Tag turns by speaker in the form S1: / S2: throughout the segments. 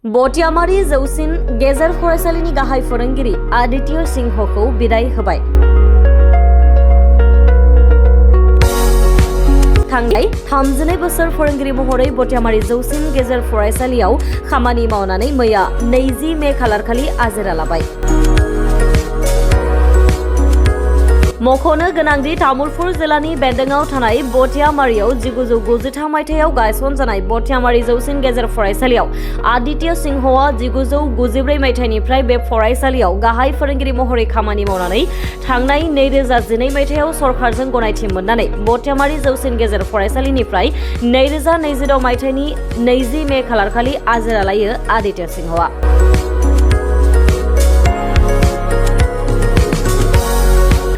S1: बटियामारि जौसिन गेजेर फरायसालिनि गाहाय फोरोंगिरि आदित्य सिंहखौ बिदाय होबाय। थांनाय 32 बोसोर फोरोंगिरि महरै बटियामारि जौसिन गेजेर फरायसालियाव खामानि मावनानै मैया 20 मे खालारखालि आजिरा लाबाय। मख'नो गोनांदि तामुलपुर जिल्लानि बेन्दोंआव थानाय बटियामारियाव 1993 मायथाइयाव गायसनजानाय बटियामारि जौसिन गेजेर फरायसालियाव आदित्य सिंहआ 1994 मायथाइनिफ्राय बे फरायसालियाव गाहाय फोरोंगिरि महरै खामानि मावनानै थांनाय 2012 मायथाइयाव सरकारजों गनायथि मोननानै बटियामारि जौसिन गेजेर फरायसालिनिफ्राय 2026 मायथाइनि 20 मे खालारखालि आजिरा लायो आदित्य सिंहआ।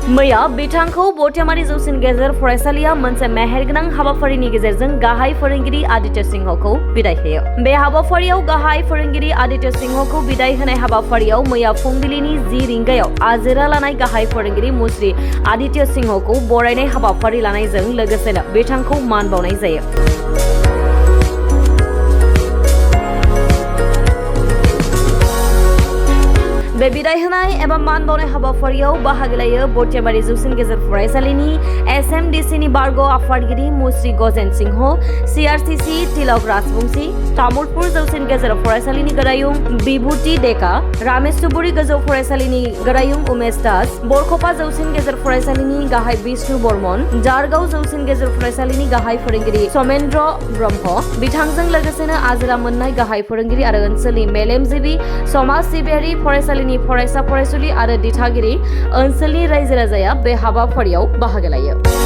S1: मैया बिथांखौ बटियामारि जौसिन गेजेर फरायसालिया मोनसे मेहेरगोनां हाबाफारिनि गेजेरजों गाहाय फोरोंगिरि आदित्य सिंहखौ बिदाय होयो। बे हाबाफारियाव गाहाय फोरोंगिरि आदित्य सिंहखौ बिदाय होनाय हाबाफारियाव मैया फुंबिलिनि 10 रिंगायाव आजिरा लानाय गाहाय फोरोंगिरि मुस्रि आदित्य सिंहखौ बरायनाय हाबाफारि लानायजों लोगोसेनो बिथांखौ मान बावनाय जायो। बे बिदाय होनाय एबा मान बावनाय हाबाफारियाव बाहागो लायो बटियामारि जौसिन गेजेर फरायसालिनि एसएमडिसिनि बारग' आफादगिरि मुस्रि गजेन सिंह, सीआरसीसी तिलक राजबंशी, तामुलपुर जौसिन गेजेर फरायसालिनि गोरायुं बिभूति डेका, रामेशपुरी गोजौ फरायसालिनि गोरायुं उमेश दास, बरखपा जौसिन गेजेर फरायसालिनि गाहाय बिष्णु बर्मन, जारगाव जौसिन गेजेर फरायसालिनि गाहाय फोरोंगिरि समेन्द्र ब्रह्म, बिथांजों लोगोसेनो आजिरा मोननाय गाहाय फोरोंगिरि आरो ओनसोलनि मेलेमजिबि समाज सिबियारि फरायसालिनि फरायसा फरायसुलि आरो दिथागिरि ओनसोलनि रायजो राजाया बे हाबाफारियाव बाहागो लायो।